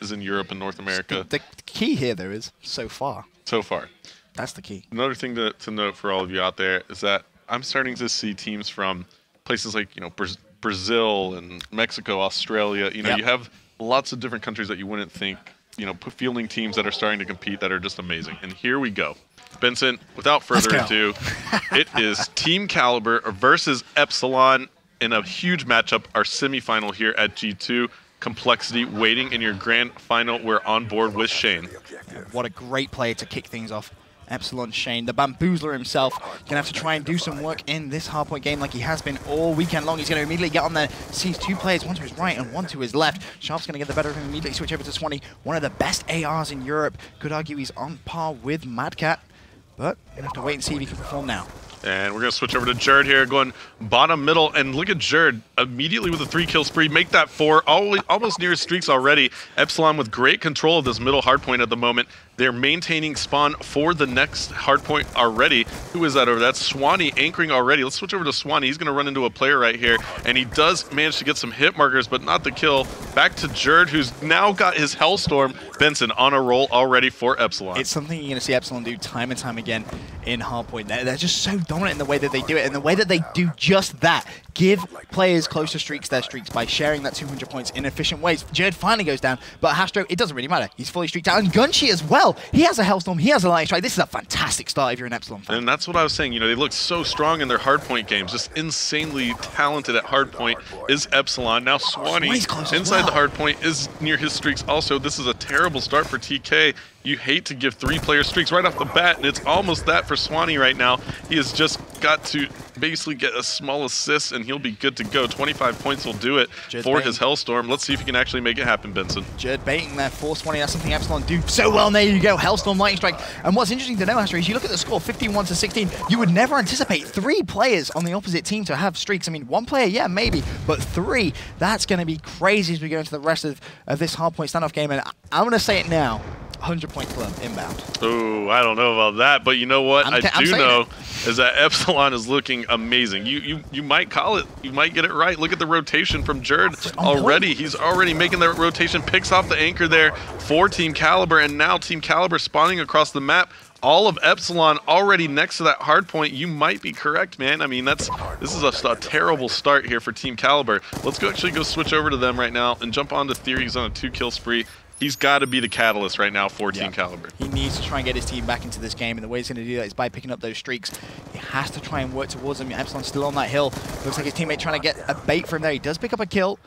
is in Europe and North America. The key here, though, is so far. So far. That's the key. Another thing to note for all of you out there is that I'm starting to see teams from places like, Brazil and Mexico, Australia. You have lots of different countries that you wouldn't think, fielding teams that are starting to compete that are just amazing. And here we go. Benson, without further ado, it is Team Kaliber versus Epsilon in a huge matchup, our semifinal here at G2. Complexity waiting in your grand final. We're on board with Shane. What a great player to kick things off. Epsilon Shane, the bamboozler himself, going to have to try and do some work in this hardpoint game like he has been all weekend long. He's going to immediately get on there, sees two players, one to his right and one to his left. Sharp's going to get the better of him, immediately switch over to Swanee, one of the best ARs in Europe. Could argue he's on par with Madcat, but going to have to wait and see if he can perform now. And we're going to switch over to Jerd here, going bottom middle, and look at Jerd immediately with a 3-kill spree, make that 4, almost near his streaks already. Epsilon with great control of this middle hardpoint at the moment. They're maintaining spawn for the next hardpoint already. Who is that over? That's Swanee anchoring already. Let's switch over to Swanee. He's going to run into a player right here, and he does manage to get some hit markers, but not the kill. Back to Jerd, who's now got his Hellstorm. Benson on a roll already for Epsilon. It's something you're going to see Epsilon do time and time again in hardpoint. They're just so dominant in the way that they do it, and the way that they do just that. Give players close to streaks their streaks by sharing that 200 points in efficient ways. Jerd finally goes down, but Hastro, it doesn't really matter. He's fully streaked out, and Gunshi as well. He has a Hellstorm, he has a Lightning Strike. This is a fantastic start if you're an Epsilon fan. And that's what I was saying. They look so strong in their hardpoint games. Just insanely talented at hardpoint is Epsilon. Now Swanee inside the hardpoint is near his streaks also. This is a terrible start for TK. You hate to give 3-player streaks right off the bat, and it's almost that for Swanee right now. He has just got to basically get a small assist, and he'll be good to go. 25 points will do it for his Hellstorm. Let's see if he can actually make it happen, Benson. Jerd baiting there for Swanee. That's something Epsilon do so well. And there you go, Hellstorm, Lightning Strike. And what's interesting to know, Astro, is you look at the score, 51-16. You would never anticipate 3 players on the opposite team to have streaks. I mean, 1 player, yeah, maybe, but 3, that's going to be crazy as we go into the rest of this hardpoint standoff game. And I'm going to say it now. 100-point club inbound. Oh, I don't know about that, but you know what I do know is that Epsilon is looking amazing. You might call it, you might get it right. Look at the rotation from Jerd already. He's already making that rotation, picks off the anchor there for Team Kaliber, and now Team Kaliber spawning across the map. All of Epsilon already next to that hardpoint. You might be correct, man. I mean, this is a terrible start here for Team Kaliber. Let's actually go switch over to them right now and jump on to Theory. He's on a 2-kill spree. He's got to be the catalyst right now for Team Kaliber. He needs to try and get his team back into this game, and the way he's going to do that is by picking up those streaks. He has to try and work towards them. Epsilon's still on that hill. Looks like his teammate trying to get a bait from there. He does pick up a kill.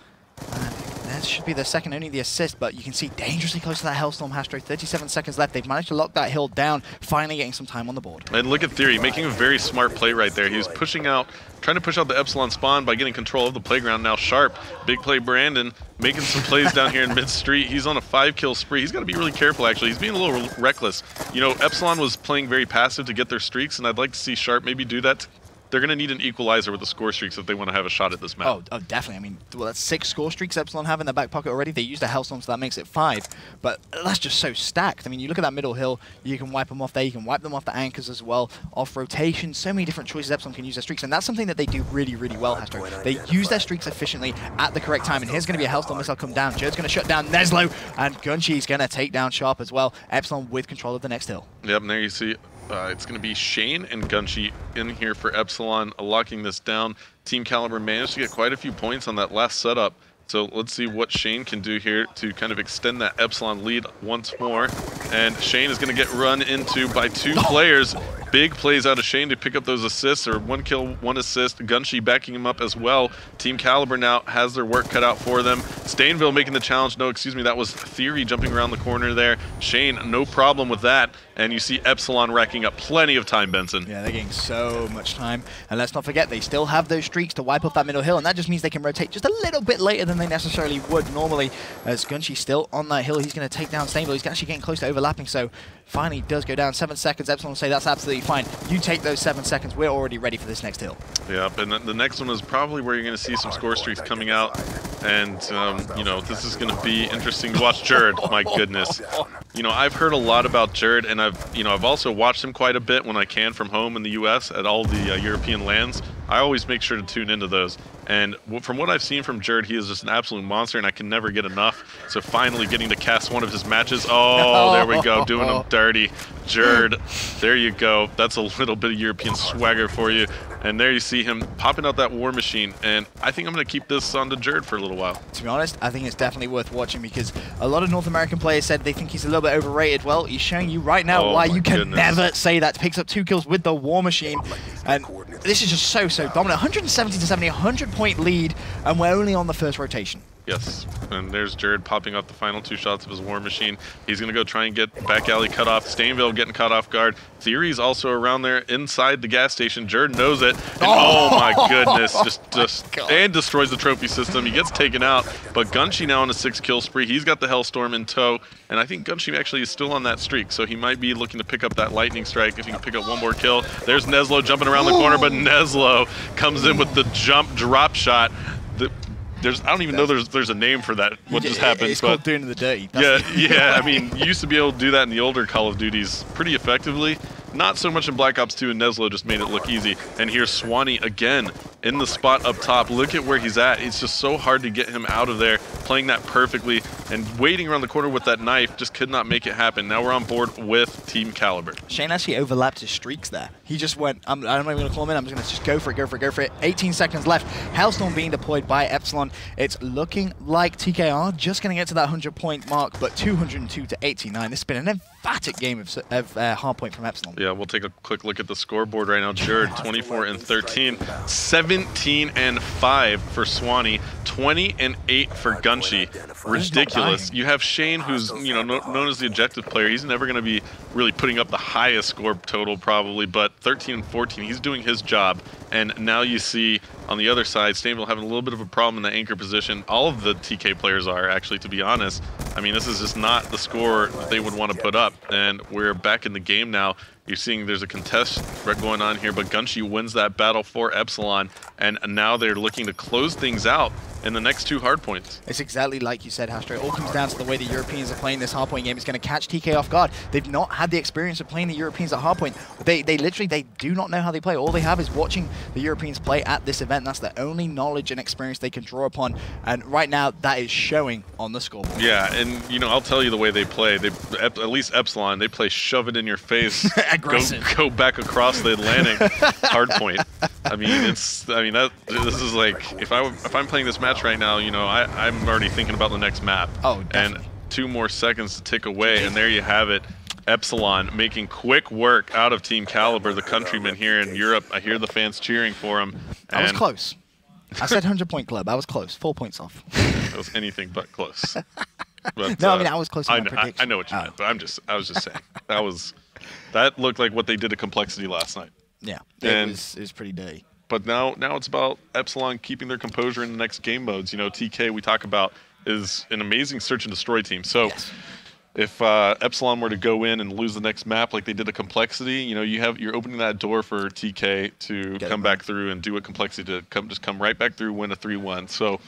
That should be the second, only the assist, but you can see dangerously close to that Hellstorm, Hastro. 37 seconds left. They've managed to lock that hill down, finally getting some time on the board. And look at Theory, making a very smart play right there. He was pushing out, trying to push out the Epsilon spawn by getting control of the playground. Now Sharp, big play Brandon, making some plays down here in mid-street. He's on a 5-kill spree. He's got to be really careful, actually. He's being a little reckless. Epsilon was playing very passive to get their streaks, and I'd like to see Sharp maybe do that. They're going to need an equalizer with the score streaks if they want to have a shot at this map. Oh, definitely. I mean, well, that's 6 score streaks Epsilon have in their back pocket already. They used a Hellstorm, so that makes it 5. But that's just so stacked. I mean, you look at that middle hill, you can wipe them off there. You can wipe them off the anchors as well, off rotation. So many different choices Epsilon can use their streaks, and that's something that they do really, really well, Hastro. They use their streaks efficiently at the correct time, and here's going to be a Hellstorm missile come down. Jerd's going to shut down Neslo, and Gunshi's going to take down Sharp as well. Epsilon with control of the next hill. Yep, and there you see it's going to be Shane and Gunshi in here for Epsilon, locking this down. Team Kaliber managed to get quite a few points on that last setup. So let's see what Shane can do here to kind of extend that Epsilon lead once more. And Shane is going to get run into by 2 players. Big plays out of Shane to pick up those assists, or 1 kill, 1 assist. Gunshi backing him up as well. Team Kaliber now has their work cut out for them. Stainville making the challenge. No, excuse me, that was Theory jumping around the corner there. Shane, no problem with that. And you see Epsilon racking up plenty of time, Benson. Yeah, they're getting so much time. And let's not forget, they still have those streaks to wipe off that middle hill, and that just means they can rotate just a little bit later than they necessarily would normally. As Gunshi's still on that hill, he's going to take down Stainville. He's actually getting close to overlapping, so finally does go down. 7 seconds. Epsilon will say that's absolutely absolutely fine. You take those 7 seconds. We're already ready for this next hill. Yep, and the next one is probably where you're going to see some score streaks coming out. And, you know, this is going to be interesting to watch Jerd. My goodness. You know, I've heard a lot about Jerd, and I've also watched him quite a bit when I can from home in the U.S. at all the European lands. I always make sure to tune into those. And from what I've seen from Jerd, he is just an absolute monster, and I can never get enough. So finally getting to cast one of his matches. Oh, there we go, doing him dirty. Jerd, there you go. That's a little bit of European swagger for you. And there you see him popping out that war machine. And I think I'm going to keep this on to Jerd for a little while. To be honest, I think it's definitely worth watching because a lot of North American players said they think he's a little bit overrated. Well, he's showing you right now why you can never say that. Picks up 2 kills with the war machine. And this is just so dominant. 170 to 70, 100-point lead, and we're only on the first rotation. Yes, and there's Jerd popping up the final 2 shots of his war machine. He's going to go try and get back alley cut off. Stainville getting caught off guard. Theory's also around there inside the gas station. Jerd knows it. And oh my goodness, and destroys the trophy system. He gets taken out, but Gunshi now on a 6-kill spree. He's got the Hellstorm in tow, and I think Gunshi actually is still on that streak, so he might be looking to pick up that lightning strike if he can pick up one more kill. There's Neslo jumping around the corner, but Neslo comes in with the jump drop shot. I don't even know there's a name for that. What just happened? It's called doing the dirty. Yeah. I mean, you used to be able to do that in the older Call of Duties pretty effectively. Not so much in Black Ops 2, and Neslo just made it look easy. And here's Swanee again in the spot up top. Look at where he's at. It's just so hard to get him out of there, playing that perfectly, and waiting around the corner with that knife just could not make it happen. Now we're on board with Team Kaliber. Shane actually overlapped his streaks there. He just went, I'm not even going to call him in, I'm just going to just go for it. 18 seconds left. Hellstorm being deployed by Epsilon. It's looking like TKR just going to get to that 100-point mark, but 202 to 89. This has been an emphatic game of Hardpoint from Epsilon. Yeah, we'll take a quick look at the scoreboard right now. Jerd, 24 and 13, 17 and 5 for Swanee, 20 and 8 for Gunshi. Ridiculous. You have Shane, who's known as the objective player. He's never going to be really putting up the highest score total probably, but 13 and 14, he's doing his job. And now you see on the other side, Stainville having a little bit of a problem in the anchor position. All of the TK players are, actually, to be honest. I mean, this is just not the score that they would want to put up. And we're back in the game now. You're seeing there's a contest going on here, but Gunshi wins that battle for Epsilon, and now they're looking to close things out in the next 2 hardpoints. It's exactly like you said, Hastro. It all comes down to the way the Europeans are playing this hardpoint game. It's going to catch TK off guard. They've not had the experience of playing the Europeans at hardpoint. They literally do not know how they play. All they have is watching the Europeans play at this event. That's the only knowledge and experience they can draw upon. And right now, that is showing on the scoreboard. Yeah, and I'll tell you the way they play. At least Epsilon, they play shove it in your face. Aggressive. Go back across the Atlantic. Hardpoint. I mean, this is like, if I'm playing this match right now, I'm already thinking about the next map. Oh, definitely. And 2 more seconds to tick away, and there you have it. Epsilon making quick work out of Team Kaliber, the countrymen here in Europe. I hear the fans cheering for him. I was close. I said 100-point club. I was close. 4 points off. It was anything but close. But, no, I mean, I was close to my prediction. I know what you meant, but I was just saying. That looked like what they did to Complexity last night. Yeah, it was pretty dirty. But now it's about Epsilon keeping their composure in the next game modes. TK, we talk about, is an amazing search and destroy team. So if Epsilon were to go in and lose the next map like they did to Complexity, you're opening that door for TK to come back through and do what Complexity did. Come right back through, win a 3-1. So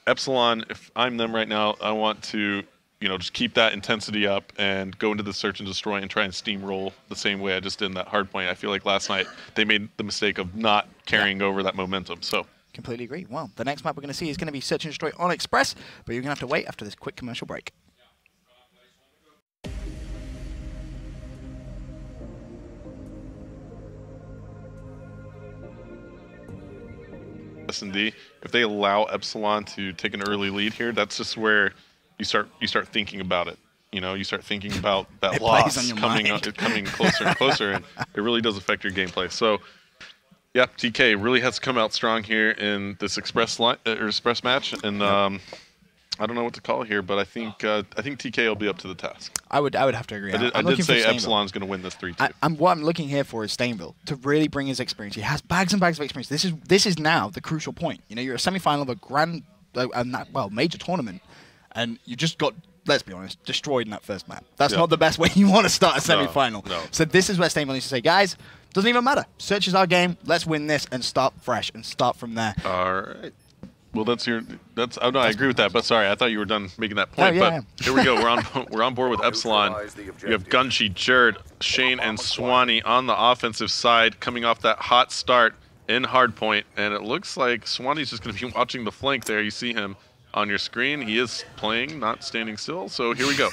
Epsilon, if I'm them right now, I want to just keep that intensity up and go into the search and destroy and try and steamroll the same way I just did in that hardpoint. I feel like last night they made the mistake of not carrying over that momentum. So completely agree. Well, the next map we're going to see is going to be search and destroy on Express, but you're going to have to wait after this quick commercial break. S&D, if they allow Epsilon to take an early lead here, that's just where you start thinking about it. You start thinking about that loss coming closer and closer, and it really does affect your gameplay. So, yeah, TK really has to come out strong here in this express match, and I don't know what to call it here, but I think TK will be up to the task. I would have to agree. I did say Epsilon's going to win this 3-2. What I'm looking here for is Stainville to really bring his experience. He has bags and bags of experience. This is now the crucial point. You're a semi-final of a major tournament, and you just got let's be honest, destroyed in that first map. That's not the best way you want to start a semi-final. No. So this is where Standoff needs to say, guys, doesn't even matter. Search is our game. Let's win this and start fresh and start from there. All right. Well, oh no, I agree with that. But sorry, I thought you were done making that point. But here we go. We're on board with Epsilon. You have Gunshi, Jerd, Shane, and Swanee on the offensive side, coming off that hot start in Hardpoint, and it looks like Swanee's just going to be watching the flank there. You see him on your screen. He is playing, not standing still. So here we go.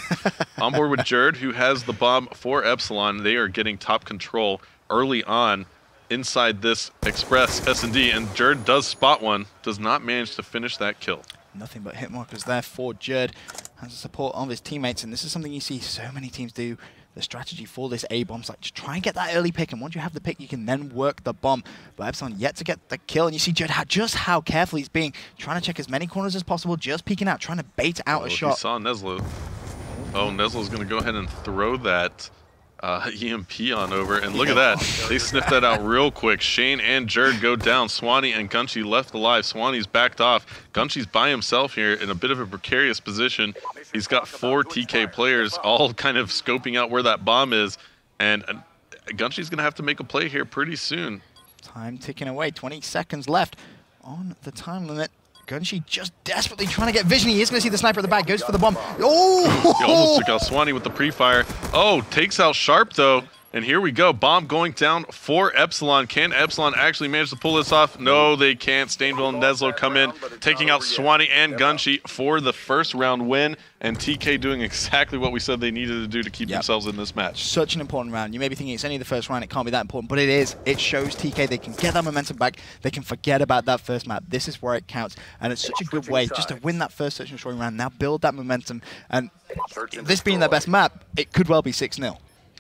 On board with Jerd, who has the bomb for Epsilon. They are getting top control early on inside this Express S&D, and Jerd does spot one, does not manage to finish that kill. Nothing but hit markers there for Jerd. Has the support of his teammates, and this is something you see so many teams do. The strategy for this A-bomb's like, just try and get that early pick, and once you have the pick, you can then work the bomb. But Epsilon yet to get the kill, and you see Jerd just how careful he's being, trying to check as many corners as possible, just peeking out, trying to bait out a shot. He saw Neslo. Oh, Neslo's going to go ahead and throw that EMP on over, and look at that. They sniffed that out real quick. Shane and Jerd go down. Swanee and Gunshi left alive. Swanee's backed off. Gunshi's by himself here in a bit of a precarious position. He's got 4 TK players all kind of scoping out where that bomb is, and Gunshi's going to have to make a play here pretty soon. Time ticking away. 20 seconds left on the time limit. Gunshi just desperately trying to get vision. He is going to see the sniper at the back. Goes for the bomb. Oh! He almost took out Swanee with the pre-fire. Oh, takes out Sharp, though. And here we go. Bomb going down for Epsilon. Can Epsilon actually manage to pull this off? No, they can't. Stainville and Neslo come in, taking out Swanee and Gunshi for the first round win. And TK doing exactly what we said they needed to do to keep themselves in this match. Such an important round. You may be thinking it's only the first round, it can't be that important, but it is. It shows TK they can get that momentum back. They can forget about that first map. This is where it counts. And it's such a good way just to win that first search and destroy round. Now build that momentum. And this being their best map, it could well be 6-0.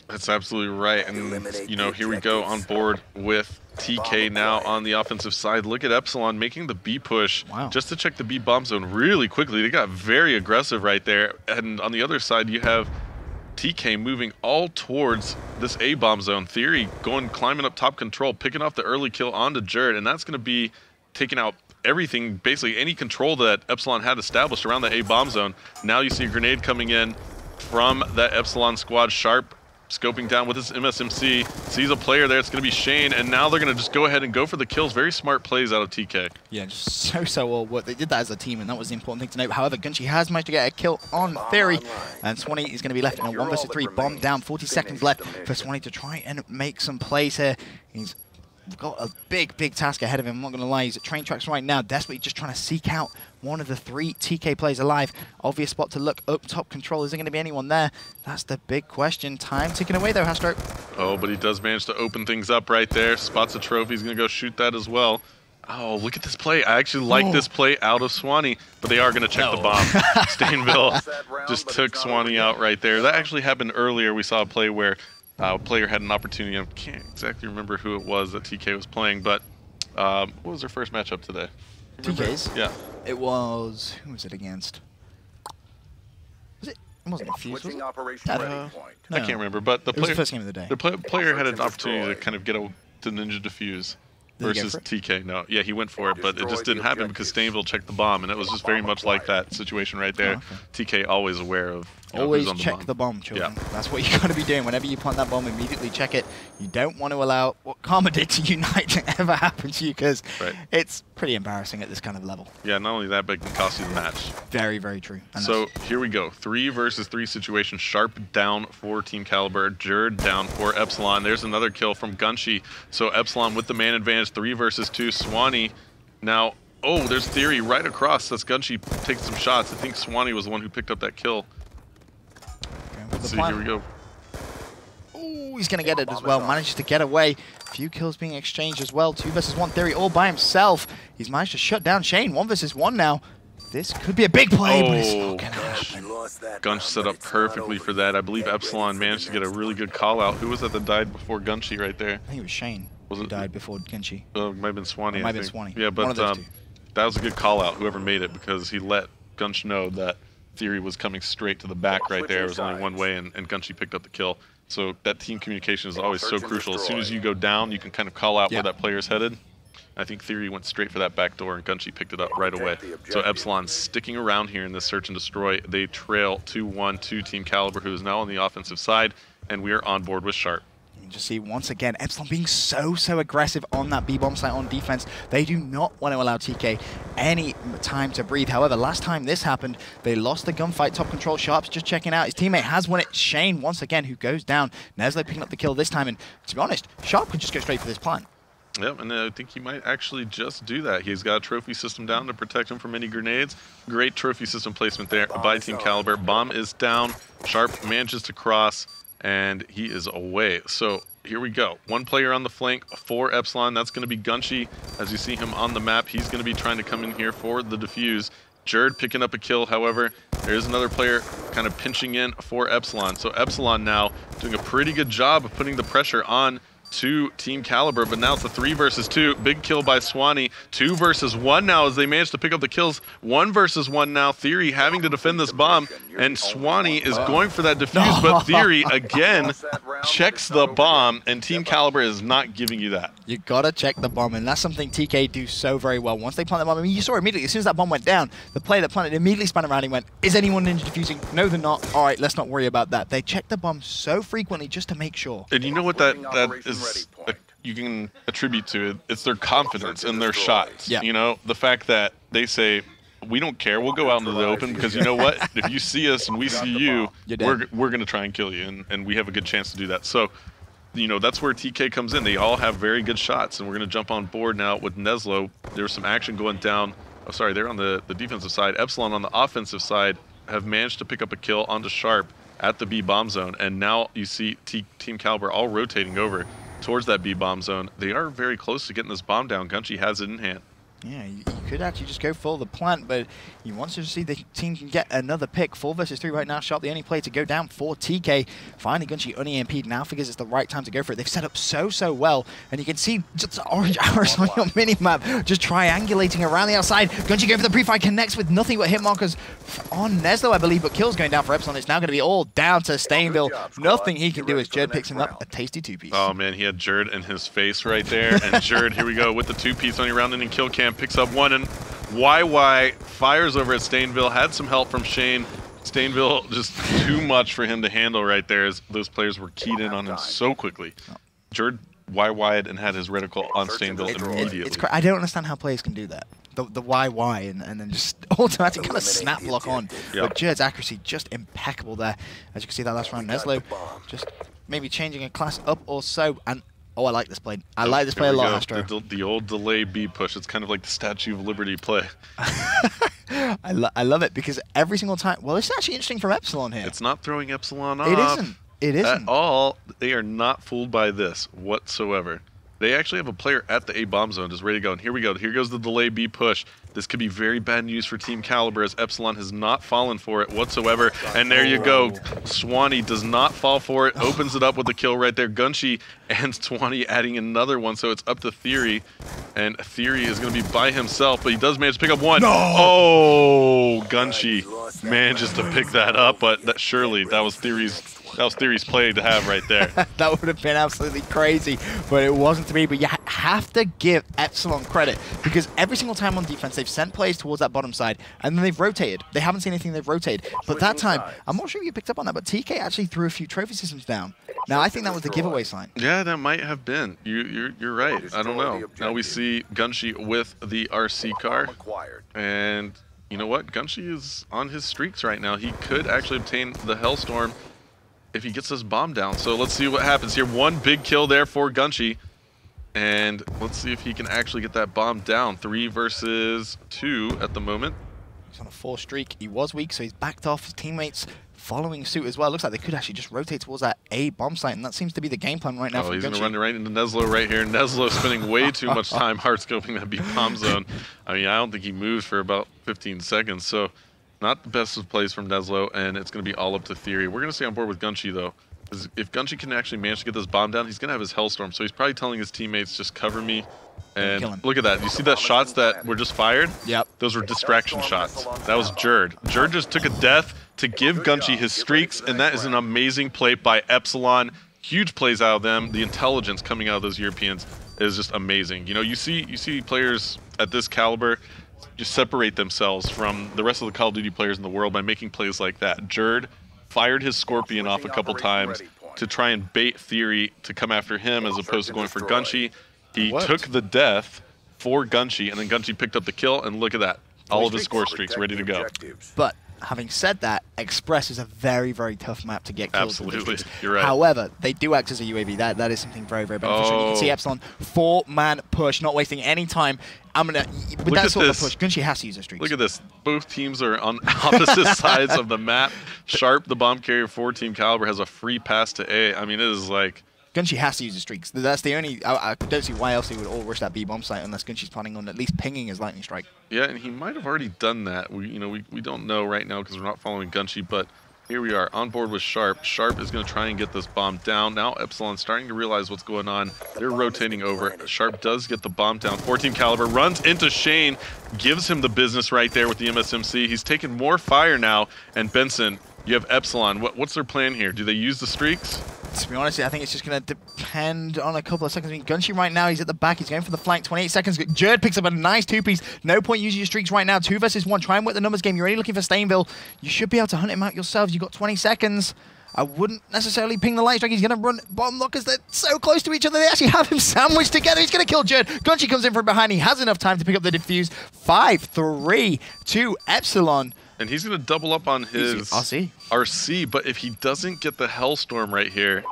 That's absolutely right. And, you know, here we go on board with TK now on the offensive side. Look at Epsilon making the B push just to check the B bomb zone really quickly. They got very aggressive right there. And on the other side, you have TK moving all towards this A bomb zone. Theory climbing up top control, picking off the early kill onto Jerd, and that's going to be taking out everything, basically any control that Epsilon had established around the A bomb zone. Now you see a grenade coming in from that Epsilon squad. Sharp scoping down with his MSMC, sees a player there. It's going to be Shane, and now they're going to just go ahead and go for the kills. Very smart plays out of TK. Yeah, just so well worked. They did that as a team, and that was the important thing to note. However, Gunshi has managed to get a kill on Theory, and Swanee is going to be left in a 1 versus 3 bomb down. 40 seconds left for Swanee to try and make some plays here. He's got a big task ahead of him. I'm not going to lie. He's at train tracks right now, desperately just trying to seek out one of the 3 TK players alive. Obvious spot to look up top control. Is there going to be anyone there? That's the big question. Time ticking away though, Hastro. Oh, but he does manage to open things up right there. Spots a trophy. He's going to go shoot that as well. Oh, look at this play. I actually like this play out of Swanee, but they are going to check the bomb. Stainville just took Swanee out right there. That actually happened earlier. We saw a play where a player had an opportunity. I can't exactly remember who it was that TK was playing, but what was their first matchup today? TK's? Yeah. It was... Who was it against? Was it? It wasn't Fuse, was it? I can't remember, but the it was the first game of the day. The player had an opportunity to kind of get the Ninja Defuse versus TK. No, yeah, he went for it, but it just didn't happen because Stainville checked the bomb, and it was just very much like that situation right there. TK always aware of always check the bomb, children. Yeah. That's what you got to be doing. Whenever you plant that bomb, immediately check it. You don't want to allow what Karma did to Unite to ever happen to you, because it's pretty embarrassing at this kind of level. Yeah, not only that, but it can cost you the match. Very, very true. And so here we go. 3 versus 3 situation. Sharp down for Team Kaliber. Jerd down for Epsilon. There's another kill from Gunshi. So Epsilon with the man advantage. 3 versus 2. Swanee now. Oh, there's Theory right across. That's Gunshi taking some shots. I think Swanee was the one who picked up that kill. Let's see, here we go. Oh, he's going to get it as well. Manages to get away. A few kills being exchanged as well. 2 versus 1 Theory all by himself. He's managed to shut down Shane. 1 versus 1 now. This could be a big play, but it's not going to happen. Gunsh set up perfectly for that. I believe Epsilon managed to get a really good call out. Who was that died before Gunshi right there? I think it was Shane. Who died before Gunshi? Oh, it might have been Swanee. It might have been Swanee. Yeah, but that was a good call out, whoever made it, because he let Gunsh know that Theory was coming straight to the back right there. It was only one way, and Gunshi picked up the kill. So that team communication is always so crucial. As soon as you go down, you can kind of call out where that player is headed. I think Theory went straight for that back door, and Gunshi picked it up right away. So Epsilon sticking around here in this search and destroy. They trail 2-1 to Team Kaliber, who is now on the offensive side, and we are on board with Sharp. You just see once again Epsilon being so aggressive on that B-bomb site on defense. They do not want to allow TK any time to breathe. However, last time this happened, they lost the gunfight. Top control. Sharp's just checking out. His teammate has won it. Shane once again, who goes down. Neslo picking up the kill this time, and to be honest, Sharp could just go straight for this plant. Yep, and I think he might actually just do that. He's got a trophy system down to protect him from any grenades. Great trophy system placement there by Team Kaliber. Bomb is down. Sharp manages to cross, and he is away. So here we go. One player on the flank for Epsilon. That's going to be Gunshi. As you see him on the map, he's going to be trying to come in here for the defuse. Jerd picking up a kill, however. There is another player kind of pinching in for Epsilon. So Epsilon now doing a pretty good job of putting the pressure on to Team Kaliber, but now it's a 3 versus 2. Big kill by Swanee. 2 versus 1 now as they manage to pick up the kills. 1 versus 1 now. Theory having to defend this bomb, and Swanee is going for that defuse, but Theory again checks the bomb, and Team Kaliber is not giving you that. You gotta check the bomb, and that's something TK do so very well. Once they plant the bomb, I mean, you saw immediately, as soon as that bomb went down, the player that planted immediately spun around and went, is anyone ninja defusing? No, they're not. All right, let's not worry about that. They check the bomb so frequently just to make sure. And you know what that is? You can attribute to it. It's their confidence in their shots. Yeah. You know, the fact that they say, we don't care, we'll go out into the open, because you know what? If you see us and we see you, we're going to try and kill you, and we have a good chance to do that. So, you know, that's where TK comes in. They all have very good shots, and we're going to jump on board now with Neslo. There's some action going down. Oh, sorry, they're on the defensive side. Epsilon on the offensive side have managed to pick up a kill onto Sharp at the B bomb zone, and now you see Team Kaliber all rotating over towards that B bomb zone. They are very close to getting this bomb down. Gunshi has it in hand. Yeah, you could actually just go for the plant, but you want to see the team can get another pick. 4 versus 3 right now. Sharp, the only player to go down for TK. Finally, Gunshi un-EMP'd. Now figures it's the right time to go for it. They've set up so well, and you can see just orange arrows on your minimap, just triangulating around the outside. Gunshi going for the pre-fire, connects with nothing but hit markers on Neslo, I believe, but kills going down for Epsilon. It's now going to be all down to Stainville. Nothing he can do as Jerd picks him up a tasty 2-piece. Oh man, he had Jerd in his face right there, and Jerd, here we go, with the 2-piece on your round-ending kill cam, picks up one, and YY fires over at Stainville. Had some help from Shane. Stainville just too much for him to handle right there, as those players were keyed in on him so quickly. Jerd YY'd and had his reticle on Stainville immediately. I don't understand how players can do that. The YY and then just automatic kind of snap lock on. Yep. But Jerd's accuracy just impeccable there. As you can see that last round, Neslo just maybe changing a class up or so. And oh, I like this play. I like this play a lot, Astro. The old delay B push. It's kind of like the Statue of Liberty play. I love it because every single time. Well, it's actually interesting from Epsilon here. It's not throwing Epsilon off. It isn't. It isn't at all. They are not fooled by this whatsoever. They actually have a player at the A bomb zone just ready to go. And here we go. Here goes the delay B push. This could be very bad news for Team Kaliber, as Epsilon has not fallen for it whatsoever. And there you go. Swanee does not fall for it. Opens it up with the kill right there. Gunshi and Swanee adding another one. So it's up to Theory. And Theory is going to be by himself, but he does manage to pick up one. No! Oh, Gunshi manages to pick that up, but that was Theory's play to have right there. That would have been absolutely crazy, but it wasn't to be. But you have to give Epsilon credit, because every single time on defense, they've sent players towards that bottom side, and then they've rotated. They haven't seen anything, they've rotated. But that time, I'm not sure if you picked up on that, but TK actually threw a few trophy systems down. Now, I think that was the giveaway sign. Yeah, that might have been. You're right. I don't know. Now we see Gunshi with the RC car, and you know what? Gunshi is on his streaks right now. He could actually obtain the Hellstorm if he gets this bomb down. So let's see what happens here. One big kill there for Gunshi. And let's see if he can actually get that bomb down. 3 versus 2 at the moment. He's on a 4 streak. He was weak, so he's backed off. His teammates following suit as well. Looks like they could actually just rotate towards that A bomb site, and that seems to be the game plan right now for Gunshi. He's going to run right into Neslo right here. Neslo spending way too much time hard-scoping that B bomb zone. I mean, I don't think he moves for about 15 seconds, so not the best of plays from Neslo, and it's going to be all up to Theory. We're going to stay on board with Gunshi, though. Because if Gunshi can actually manage to get this bomb down, he's going to have his Hellstorm. So he's probably telling his teammates, just cover me. And look at that. You see that shots that were just fired? Yep. Those were distraction shots. That was Jerd. Jerd just took a death to give Gunshi his streaks, and that is an amazing play by Epsilon. Huge plays out of them. The intelligence coming out of those Europeans. is just amazing. You know, you see players at this caliber just separate themselves from the rest of the Call of Duty players in the world by making plays like that. Jerd fired his Scorpion off a couple times to try and bait Theory to come after him as opposed to going for Gunshi. He took the death for Gunshi, and then Gunshi picked up the kill, and look at that. All of his score streaks ready to go. But having said that, Express is a very, very tough map to get kills. Absolutely, you're right. However, they do act as a UAV. That is something very, very beneficial. You can see Epsilon, 4-man push, not wasting any time. With that sort of push, Gunshi has to use a streak. Look at this. Both teams are on opposite sides of the map. Sharp, the bomb carrier for Team Kaliber, has a free pass to A. I mean, it is like... Gunshi has to use the streaks. That's the only... I don't see why else he would all rush that B bomb site unless Gunshi's planning on at least pinging his lightning strike. Yeah, and he might have already done that. We don't know right now because we're not following Gunshi, but here we are on board with Sharp. Sharp is going to try and get this bomb down. Now Epsilon's starting to realize what's going on. They're rotating over. Sharp does get the bomb down. 14 Kaliber runs into Shane, gives him the business right there with the MSMC. He's taken more fire now, and Benson, you have Epsilon. What's their plan here? Do they use the streaks? To be honest, I think it's just going to depend on a couple of seconds. I mean, Gunshi right now, he's at the back. He's going for the flank. 28 seconds. Jerd picks up a nice two-piece. No point using your streaks right now. 2 versus 1. Try and work the numbers game. You're already looking for Stainville. You should be able to hunt him out yourselves. You've got 20 seconds. I wouldn't necessarily ping the light strike. He's going to run bottom lock because they're so close to each other. They actually have him sandwiched together. He's going to kill Jerd. Gunshi comes in from behind. He has enough time to pick up the defuse. 5-3 to Epsilon. And he's going to double up on his RC, but if he doesn't get the Hellstorm right here...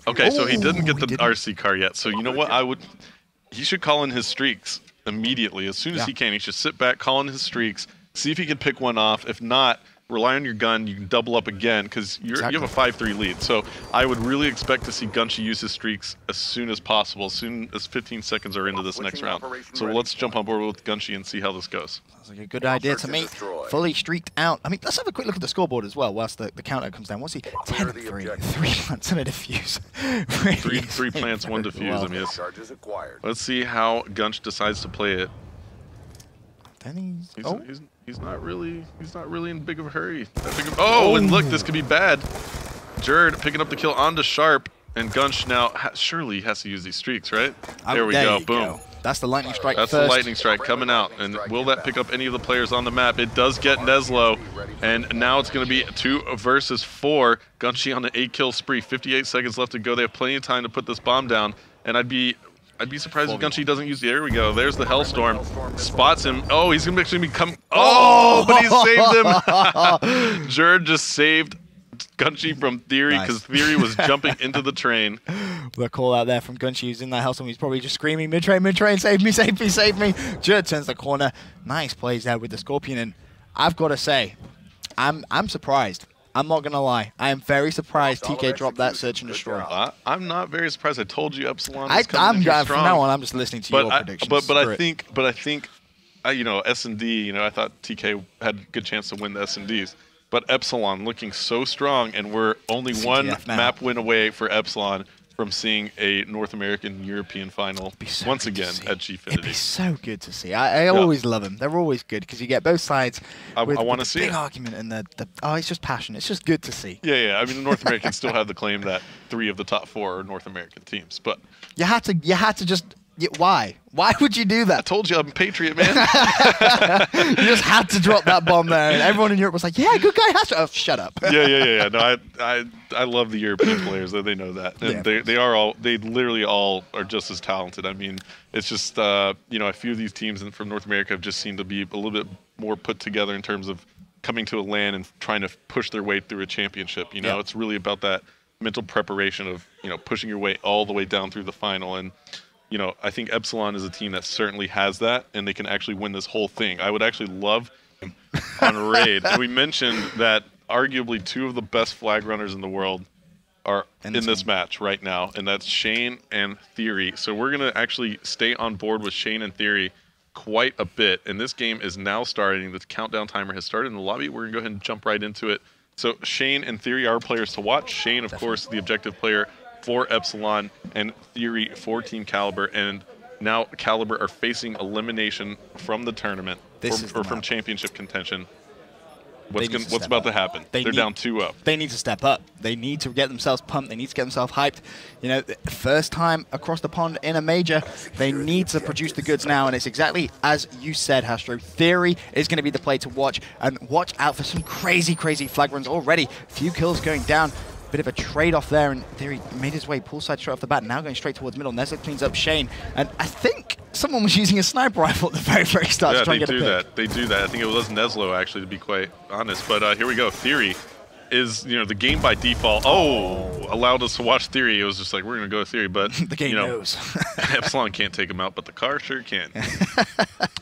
Okay, so he didn't get the RC car yet. So you know what? He should call in his streaks immediately. As soon as he can, he should sit back, call in his streaks, see if he can pick one off. If not, rely on your gun. You can double up again because you have a 5-3 lead. So I would really expect to see Gunshi use his streaks as soon as possible, as soon as 15 seconds are into this next round. So let's jump on board with Gunshi and see how this goes. Sounds like a good idea to me. Fully streaked out. I mean, let's have a quick look at the scoreboard as well whilst the counter comes down. What's he? 10-3. 3 plants and a defuse. Really three plants, 1 defuse. Well. I mean, let's see how Gunsh decides to play it. He's not really in big of a hurry. And look, this could be bad. Jerd picking up the kill onto Sharp, and Gunsh now surely has to use these streaks, right? There we go. Boom. That's the lightning strike. That's the lightning strike coming out, and will that pick up any of the players on the map? It does get Neslo, and now it's going to be 2 versus 4. Gunshi on an 8-kill spree. 58 seconds left to go. They have plenty of time to put this bomb down, and I'd be surprised if Gunshi doesn't use the... There we go. There's the Hellstorm. Spots him. Oh, he's going to actually become... Oh, but he saved him. Jerd just saved Gunshi from Theory because Theory was jumping into the train. The call out there from Gunshi who's in that Hellstorm. He's probably just screaming, mid-train, save me, save me, save me. Jerd turns the corner. Nice plays there with the Scorpion. And I've got to say, I'm surprised. I'm not going to lie. I am very surprised TK dropped that Search and Destroy. I'm not very surprised. I told you Epsilon is coming strong. From now on, I'm just listening to your predictions. But I think, you know, S&D, you know, I thought TK had a good chance to win the S&Ds. But Epsilon looking so strong, and we're only one map win away for Epsilon from seeing a North American European final once again at Gfinity. It'd be so good to see. I always love them. They're always good because you get both sides. I want to see big argument and it's just passion. It's just good to see. Yeah. I mean, the North Americans still have the claim that 3 of the top 4 are North American teams, but you had to just. Why? Why would you do that? I told you I'm a patriot, man. You just had to drop that bomb there, and everyone in Europe was like, "Yeah, good guy has to." Oh, shut up. Yeah. No, I love the European players. They know that, and they literally all are just as talented. I mean, it's just you know, a few of these teams from North America have just seemed to be a little bit more put together in terms of coming to a LAN and trying to push their way through a championship. You know, it's really about that mental preparation of, you know, pushing your way all the way down through the final. And you know, I think Epsilon is a team that certainly has that, and they can actually win this whole thing. I would actually love him on Raid. And we mentioned that arguably 2 of the best flag runners in the world are in this match right now, and that's Shane and Theory. So we're going to actually stay on board with Shane and Theory quite a bit, and this game is now starting. The countdown timer has started in the lobby. We're going to go ahead and jump right into it. So Shane and Theory are players to watch. Shane, of course, the objective player for Epsilon, and Theory for Team Kaliber, and now Kaliber are facing elimination from the tournament, or from championship contention. What's about to happen? They're down 2-0. They need to step up. They need to get themselves pumped. They need to get themselves hyped. You know, first time across the pond in a major, they need to produce the goods now, and it's exactly as you said, Hastro. Theory is going to be the play to watch, and watch out for some crazy flag runs already. Few kills going down. Bit of a trade-off there, and Theory made his way poolside straight off the bat, now going straight towards middle. Neslo cleans up Shane, and I think someone was using a sniper rifle at the very start to try and get a pick. They do that. I think it was Neslo, actually, to be quite honest. But here we go. Theory is, you know, the game by default. Allowed us to watch Theory. It was just like, we're going to go with Theory, but the game knows. Epsilon can't take him out, but the car sure can.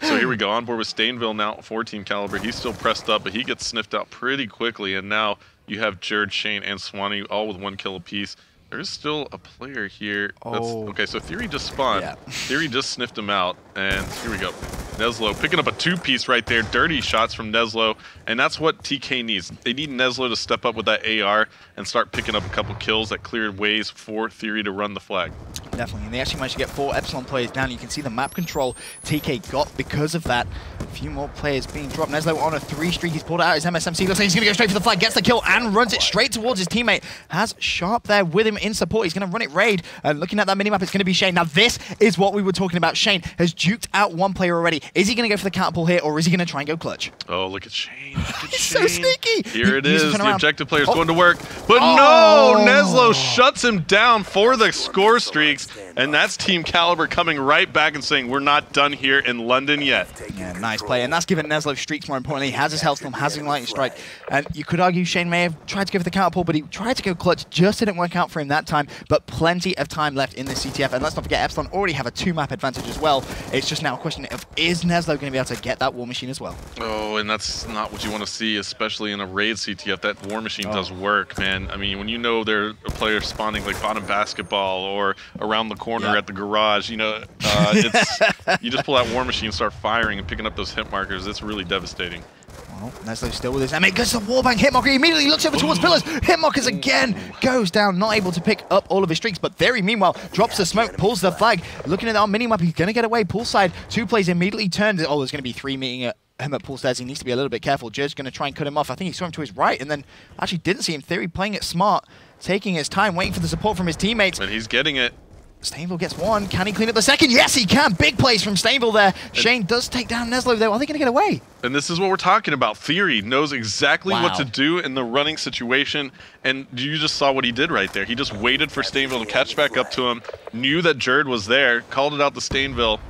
So here we go, on board with Stainville now for Team Kaliber. He's still pressed up, but he gets sniffed out pretty quickly, and now you have Jared, Shane, and Swanee all with 1 kill apiece. There is still a player here. Okay, so Theory just spawned. Yeah. Theory just sniffed him out, and here we go. Neslo picking up a 2-piece right there. Dirty shots from Neslo, and that's what TK needs. They need Neslo to step up with that AR and start picking up a couple kills that cleared ways for Theory to run the flag. Definitely, and they actually managed to get 4 Epsilon players down. You can see the map control TK got because of that. A few more players being dropped. Neslo on a 3 streak. He's pulled out his MSMC. Looks like he's going to go straight for the flag. Gets the kill and runs it straight towards his teammate. Has Sharp there with him in support. He's going to run it raid. Looking at that minimap, it's going to be Shane. Now this is what we were talking about. Shane has juked out 1 player already. Is he going to go for the catapult here, or is he going to try and go clutch? Oh, look at Shane. Look at He's Shane. so sneaky. Here it is. The objective player's going to work. But no! Neslo shuts him down for the score streaks. And that's Team Kaliber coming right back and saying, we're not done here in London yet. Yeah, nice play. And that's given Neslo streaks, more importantly. He has his Hellstorm, has his Lightning Strike. And you could argue Shane may have tried to go for the catapult, but he tried to go clutch. Just didn't work out for him that time. But plenty of time left in this CTF. And let's not forget, Epsilon already have a 2-map advantage as well. It's just now a question of, is Neslo going to be able to get that War Machine as well? Oh, and that's not what you want to see, especially in a raid CTF. That War Machine does work, man. I mean, when you know there are players spawning like bottom basketball or around the corner at the garage, you know, you just pull that War Machine, start firing and picking up those hit markers. It's really devastating. Well, Neslo still with his M8, goes to the wallbang. Hitmarker immediately looks over towards pillars. Hitmarkers again goes down, not able to pick up all of his streaks, but Theory meanwhile drops the smoke, pulls the flag. Looking at our minimap, he's going to get away. Poolside, 2 plays immediately turned. Oh, there's going to be 3 meeting him at poolside. He needs to be a little bit careful. Judge going to try and cut him off. I think he saw him to his right, and then actually didn't see him. Theory playing it smart, taking his time, waiting for the support from his teammates. And he's getting it. Stainville gets 1. Can he clean up the second? Yes, he can. Big plays from Stainville there. Shane does take down Neslo, though. Are they going to get away? And this is what we're talking about. Theory knows exactly what to do in the running situation. And you just saw what he did right there. He just waited for Stainville to catch back up to him, knew that Jared was there, called it out to Stainville.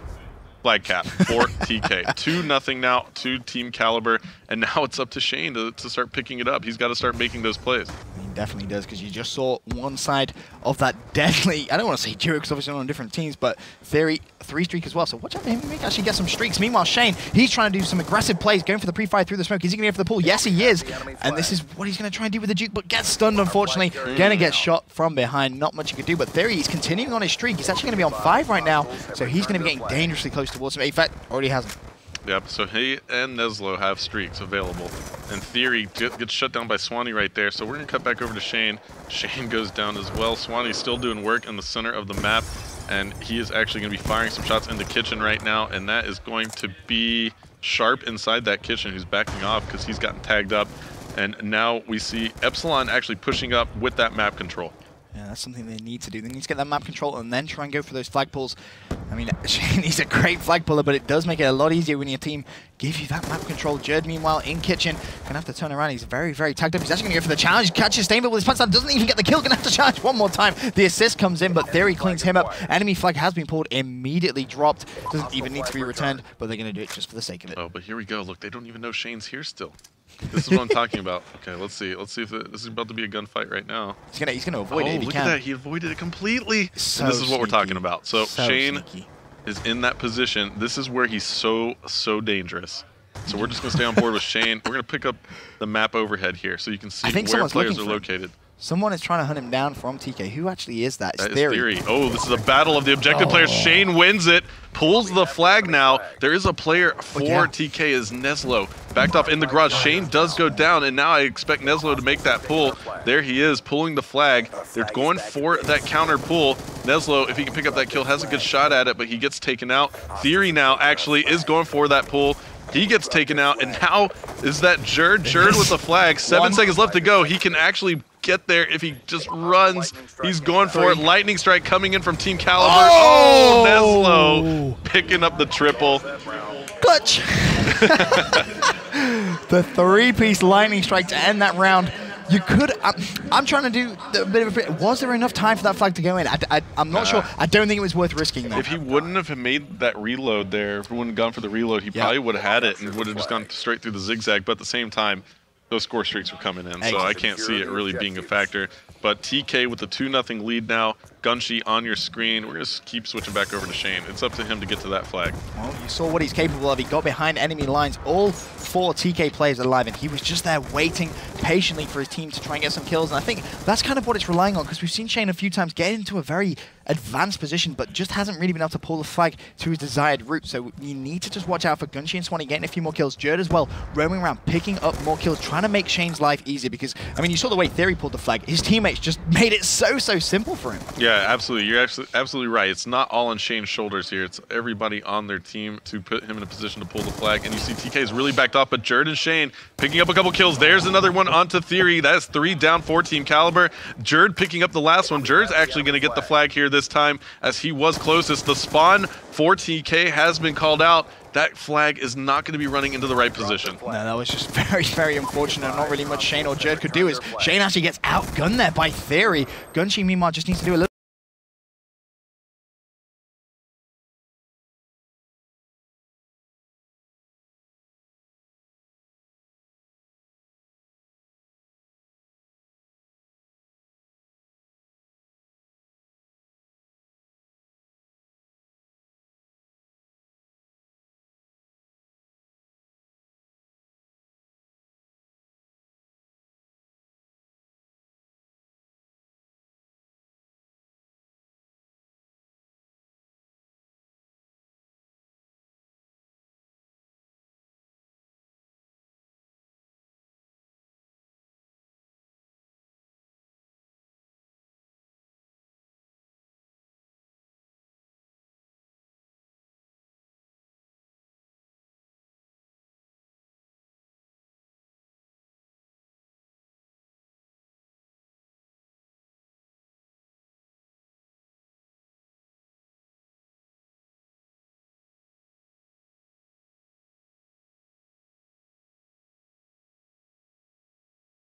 Flag cap for TK. 2-0 now to Team Kaliber, and now it's up to Shane to start picking it up. He's got to start making those plays. He definitely does, because you just saw one side of that deadly, I don't want to say duo because obviously on different teams, but Theory 3 streak as well. So watch out for him. He may actually get some streaks. Meanwhile, Shane, he's trying to do some aggressive plays, going for the pre-fire through the smoke. Is he going to go for the pool? Yes, he is. And this is what he's going to try and do with the juke, but gets stunned, unfortunately. Going to get shot from behind. Not much he could do, but Theory is continuing on his streak. He's actually going to be on 5 right now, so he's going to be getting dangerously close towards him. In fact, already has him. Yep, so he and Neslo have streaks available. And Theory gets shut down by Swanee right there, so we're going to cut back over to Shane. Shane goes down as well. Swanee's still doing work in the center of the map, and he is actually going to be firing some shots in the kitchen right now, and that is going to be Sharp inside that kitchen, who's backing off because he's gotten tagged up. And now we see Epsilon actually pushing up with that map control. Yeah, that's something they need to do. They need to get that map control and then try and go for those flag pulls. I mean, Shane, he's a great flag puller, but it does make it a lot easier when your team gives you that map control. Jerd, meanwhile, in kitchen, gonna have to turn around. He's very tagged up. He's actually gonna go for the challenge. Catches Stainville with his punch. That doesn't even get the kill. Gonna have to charge one more time. The assist comes in, but Theory cleans him up. Enemy flag has been pulled, immediately dropped. Doesn't even need to be returned, but they're gonna do it just for the sake of it. Oh, but here we go. Look, they don't even know Shane's here still. This is what I'm talking about. Okay, let's see. Let's see if this is about to be a gunfight right now. He's gonna avoid it if he look can. at that. He avoided it completely. So and this is what we're talking about. So Shane sneaky. is in that position. This is where he's so dangerous. So we're just going to stay on board with Shane. We're going to pick up the map overhead here so you can see where players are located. Someone is trying to hunt him down from TK. Who actually is that? That is Theory. Oh, this is a battle of the objective players. Shane wins it, pulls the flag now. There is a player for TK is Neslo. Backed off in the garage. Shane does go down, and now I expect Neslo to make that pull. There he is, pulling the flag. They're going for that counter pull. Neslo, if he can pick up that kill, has a good shot at it, but he gets taken out. Theory now actually is going for that pull. He gets taken out, and now is that Jerd? Jerd with the flag. 7 seconds left to go. He can actually get there if he just runs. He's going for it. Lightning strike coming in from Team Kaliber. Oh, Neslo picking up the triple. Clutch. The three-piece lightning strike to end that round. You could. I'm trying to do a bit of a. Was there enough time for that flag to go in? I'm not sure. I don't think it was worth risking though. If he wouldn't have made that reload there, if he wouldn't have gone for the reload, he probably would have had it and would have just gone straight through the zigzag. But at the same time, those score streaks were coming in, so I can't see it really being a factor. But TK with the 2-0 lead now. Gunshi on your screen. We're going to keep switching back over to Shane. It's up to him to get to that flag. Well, you saw what he's capable of. He got behind enemy lines. All 4 TK players alive, and he was just there waiting patiently for his team to try and get some kills. And I think that's kind of what it's relying on, because we've seen Shane a few times get into a very advanced position, but just hasn't really been able to pull the flag to his desired route. So you need to just watch out for Gunshi and Swanee getting a few more kills. Jerd as well, roaming around, picking up more kills, trying to make Shane's life easier, because, I mean, you saw the way Theory pulled the flag. His teammates just made it so simple for him. Yeah, absolutely. You're absolutely right. It's not all on Shane's shoulders here. It's everybody on their team to put him in a position to pull the flag. And you see TK is really backed off, but Jerd and Shane picking up a couple kills. There's another one onto Theory. That's 3 down for Team Kaliber. Jerd picking up the last one. Jerd's actually going to get the flag here this time, as he was closest. The spawn for TK has been called out. That flag is not going to be running into the right position. No, that was just very unfortunate. Not really much Shane or Jerd could do, as Shane actually gets outgunned there by Theory. Gunshi, meanwhile, just needs to do a little.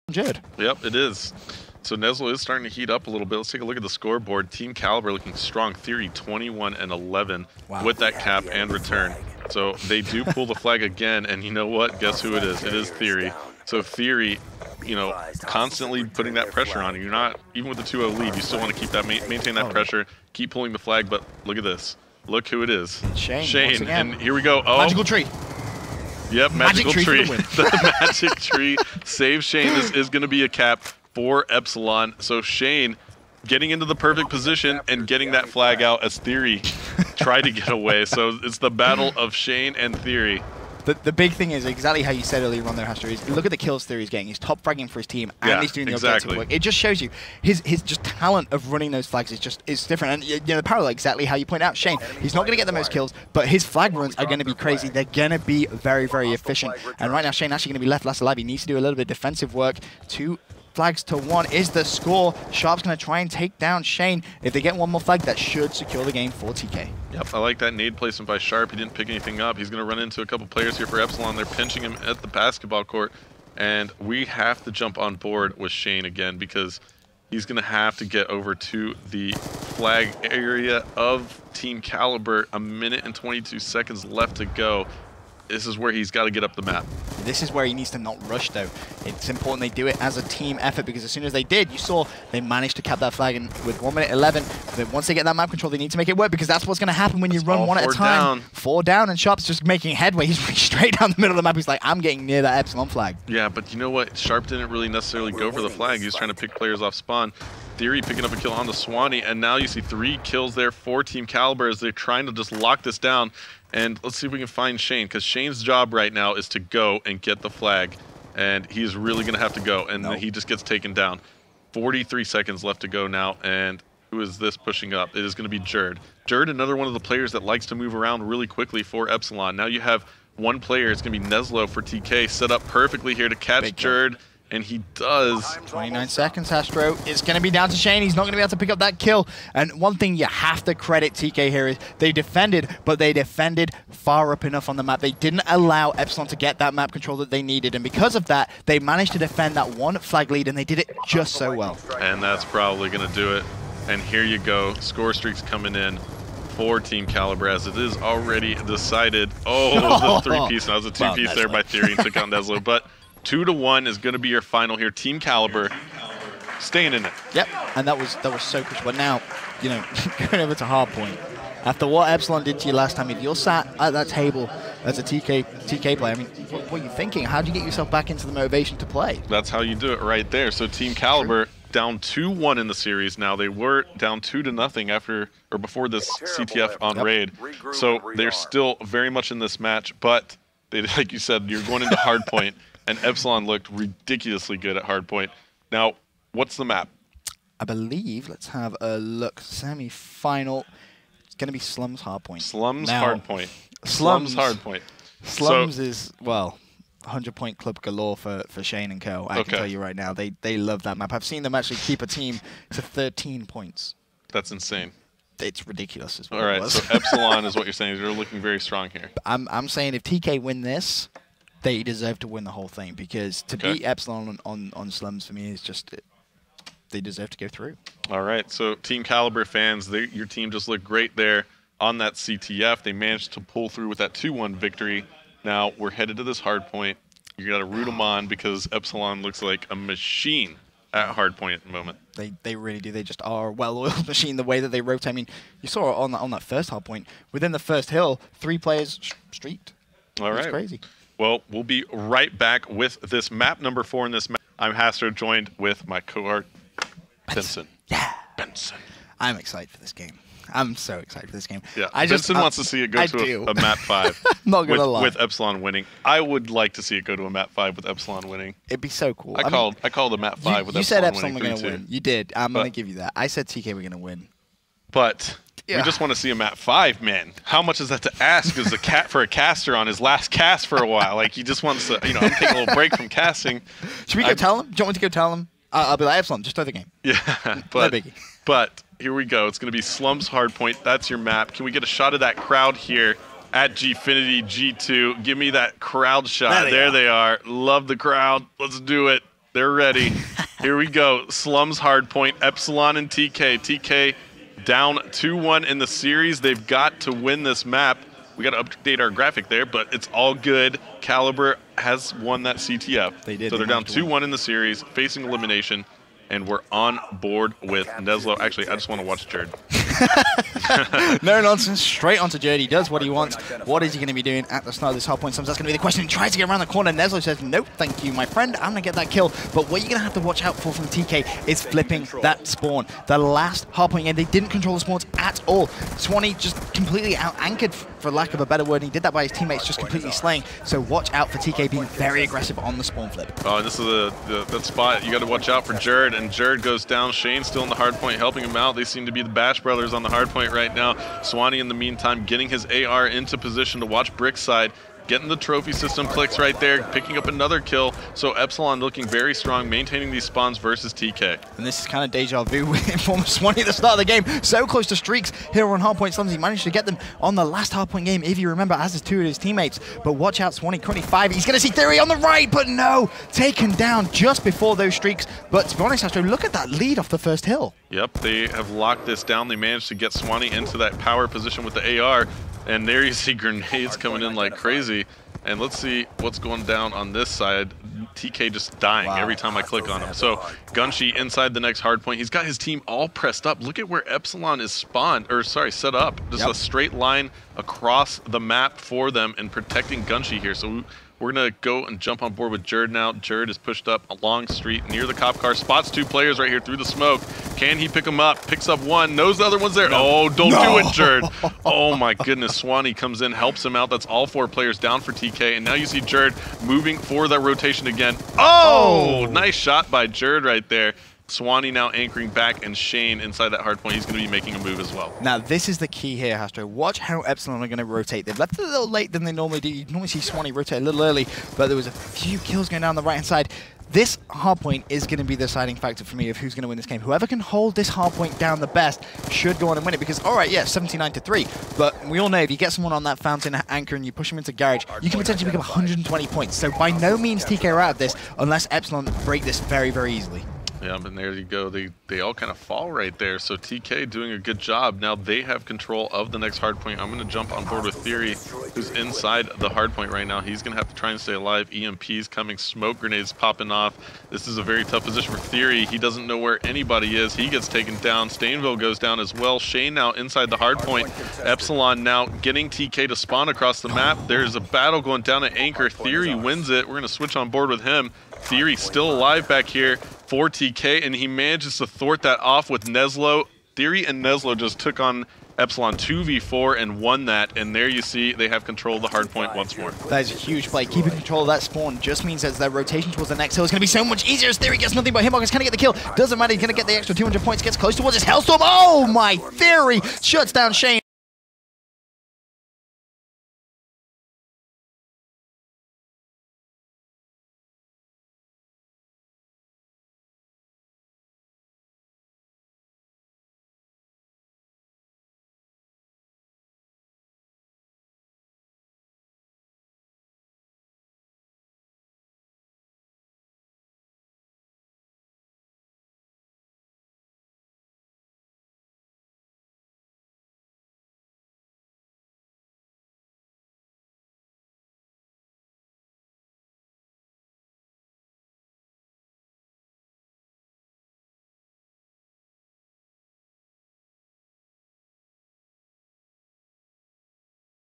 Jerd. Yep, it is. So Neslo is starting to heat up a little bit. Let's take a look at the scoreboard. Team Kaliber looking strong. Theory 21-11 with that cap and return. So they do pull the flag again, and you know what? Guess who it is? It is Theory. So Theory, you know, constantly putting that pressure on you. You're not, even with the 2-0 lead, you still want to keep that, maintain that pressure, keep pulling the flag, but look at this. Look who it is. Shane. And here we go. Oh. Magical tree. Yep, magical tree. The The magic tree saves Shane. This is going to be a cap for Epsilon. So Shane getting into the perfect position and getting that flag out as Theory tried to get away. So it's the battle of Shane and Theory. The big thing is exactly how you said earlier on there, Hashtag, is look at the kills Theory's getting. He's top fragging for his team, and he's doing the objective work. It just shows you his just talent of running those flags is different. And you know, the parallel exactly how you point out, Shane. He's not going to get the most kills, but his flag runs are going to be crazy. They're going to be very efficient. And right now, Shane actually going to be left last alive. He needs to do a little bit of defensive work. 2 flags to 1 is the score. Sharp's going to try and take down Shane. If they get one more flag, that should secure the game for TK. Yep, I like that nade placement by Sharp. He didn't pick anything up. He's going to run into a couple players here for Epsilon. They're pinching him at the basketball court. And we have to jump on board with Shane again, because he's going to have to get over to the flag area of Team Kaliber. 1 minute and 22 seconds left to go. This is where he's got to get up the map. This is where he needs to not rush, though. It's important they do it as a team effort, because as soon as they did, you saw they managed to cap that flag in with 1 minute 11. But once they get that map control, they need to make it work, because that's what's going to happen when you run one at a time. 4 down, and Sharp's just making headway. He's running straight down the middle of the map. He's like, I'm getting near that Epsilon flag. Yeah, but you know what? Sharp didn't really necessarily go for the flag. He was trying to pick players off spawn. Theory picking up a kill on the Swanee, and now you see 3 kills there for Team Kaliber as they're trying to just lock this down. And let's see if we can find Shane, because Shane's job right now is to go and get the flag, and he's really going to have to go, and he just gets taken down. 43 seconds left to go now, and who is this pushing up? It is going to be Jerd. Jerd, another one of the players that likes to move around really quickly for Epsilon. Now you have one player. It's going to be Neslo for TK, set up perfectly here to catch Jerd, and he does. 29 seconds, Astro. It's going to be down to Shane. He's not going to be able to pick up that kill. And one thing you have to credit TK here is they defended, but they defended far up enough on the map. They didn't allow Epsilon to get that map control that they needed. And because of that, they managed to defend that one flag lead, and they did it just so well. And that's probably going to do it. And here you go. Score streaks coming in for Team Kaliber as it is already decided. Oh, the 3-piece. That was a 2-piece there by Theory and took out Neslo. But 2-1 is going to be your final here. Team Kaliber staying in it. Yep, and that was so crucial. But now, you know, going over to Hardpoint. After what Epsilon did to you last time, if you're sat at that table as a TK player, I mean, what are you thinking? How do you get yourself back into the motivation to play? That's how you do it right there. So Team Kaliber down 2-1 in the series now. They were down 2-0 after or before this CTF on raid. So they're still very much in this match, but they, like you said, you're going into Hardpoint. And Epsilon looked ridiculously good at Hardpoint. Now, what's the map? I believe, let's have a look. Semi-final. It's going to be Slums Hardpoint. Slums Hardpoint. Slums Hardpoint. Slums is, well, 100-point club galore for Shane and Co. I can tell you right now. They love that map. I've seen them actually keep a team to 13 points. That's insane. It's ridiculous as well. All right, so Epsilon is what you're saying. They're looking very strong here. I'm saying if TK win this, they deserve to win the whole thing, because to beat Epsilon on Slums for me is just, they deserve to go through. All right, so Team Kaliber fans, your team just looked great there on that CTF. They managed to pull through with that 2-1 victory. Now we're headed to this Hardpoint. You got to root them on because Epsilon looks like a machine at Hardpoint at the moment. They really do. They just are a well-oiled machine. The way that they rotate. I mean, you saw it on that first Hardpoint. Within the first hill, 3 players streaked. All right. It's crazy. Well, we'll be right back with this map number 4 in this map. I'm Hastro, joined with my cohort, Benson. Yeah. Benson. I'm excited for this game. I'm so excited for this game. Yeah, Benson wants to see it go to a map 5 not gonna lie. With Epsilon winning. I would like to see it go to a map 5 with Epsilon winning. It'd be so cool. I called a map 5 with Epsilon winning. You said Epsilon were going to win. You did. I'm going to give you that. I said TK were going to win. But we just want to see a map 5, man. How much is that to ask as a cat for a caster on his last cast for a while? Like, he just wants to, you know, I'm taking a little break from casting. Should we go tell him? Do you want me to go tell him? I'll be like, Epsilon, just throw the game. Yeah, but, no biggie. But here we go. It's going to be Slums Hardpoint. That's your map. Can we get a shot of that crowd here at Gfinity G2? Give me that crowd shot. There they are. Love the crowd. Let's do it. They're ready. Here we go. Slums Hardpoint, Epsilon and TK. TK down 2-1 in the series. They've got to win this map. We got to update our graphic there, but it's all good. Kaliber has won that CTF. They did. So they're down 2-1 in the series, facing elimination, and we're on board with Neslo. Actually, I just want to watch Jerd. No nonsense. Straight onto Jerd. He does what he wants. What is he going to be doing at the start of this Hardpoint? That's going to be the question. He tries to get around the corner. Neslo says, nope, thank you, my friend. I'm going to get that kill. But what you're going to have to watch out for from TK is flipping that spawn. The last Hardpoint game, they didn't control the spawns at all. Swanee just completely out-anchored, for lack of a better word. He did that by his teammates just completely slaying. So watch out for TK being very aggressive on the spawn flip. Oh, and this is that spot. You got to watch out for Jerd, and Jerd goes down. Shane's still in the Hardpoint, helping him out. They seem to be the Bash brothers on the Hardpoint right now. Swanee, in the meantime, getting his AR into position to watch Brickside, getting the trophy system clicks right there, picking up another kill. So Epsilon looking very strong, maintaining these spawns versus TK. And this is kind of deja vu with former Swanee at the start of the game. So close to streaks here on Hardpoint Slums. He managed to get them on the last Hardpoint game, if you remember, as his 2 of his teammates. But watch out, Swanee currently 5. He's going to see Theory on the right, but no! Taken down just before those streaks. But to be honest, Astro, look at that lead off the first hill. Yep, they have locked this down. They managed to get Swanee into that power position with the AR. And there you see grenades coming in like crazy. And let's see what's going down on this side. TK just dying every time I click on him. So Gunshi inside the next Hardpoint. He's got his team all pressed up. Look at where Epsilon is set up. Just a straight line across the map for them and protecting Gunshi here. So we're going to go and jump on board with Jerd now. Jerd is pushed up a long street near the cop car. Spots 2 players right here through the smoke. Can he pick them up? Picks up one. Knows the other one's there. No. Oh, don't do it, Jerd. Oh, my goodness. Swanee comes in, helps him out. That's all 4 players down for TK. And now you see Jerd moving for that rotation again. Oh, nice shot by Jerd right there. Swanee now anchoring back, and Shane inside that hard point. He's going to be making a move as well. Now, this is the key here, Hastro. Watch how Epsilon are going to rotate. They've left it a little late than they normally do. You normally see Swanee rotate a little early, but there was a few kills going down the right-hand side. This hardpoint is going to be the deciding factor for me of who's going to win this game. Whoever can hold this hardpoint down the best should go on and win it, because, all right, yeah, 79-3, but we all know if you get someone on that fountain anchor and you push them into garage, you can potentially pick up 120 points. So by no means TK are out of this unless Epsilon break this very, very easily. Yeah, and there you go. They all kind of fall right there. So TK doing a good job. Now they have control of the next hardpoint. I'm going to jump on board with Theory, who's inside the hardpoint right now. He's going to have to try and stay alive. EMPs coming, smoke grenades popping off. This is a very tough position for Theory. He doesn't know where anybody is. He gets taken down. Stainville goes down as well. Shane now inside the hardpoint. Epsilon now getting TK to spawn across the map. There's a battle going down at Anchor. Theory wins it. We're going to switch on board with him. Theory still alive back here for TK, and he manages to thwart that off with Neslo. Theory and Neslo just took on Epsilon 2v4 and won that, and there you see they have control of the hardpoint once more. That is a huge play. Keeping control of that spawn just means as their rotation towards the next hill is going to be so much easier, as Theory gets nothing but hitbox. Can he get the kill? Doesn't matter, he's going to get the extra 200 points, gets close towards his Hellstorm. Oh my, Theory shuts down Shane.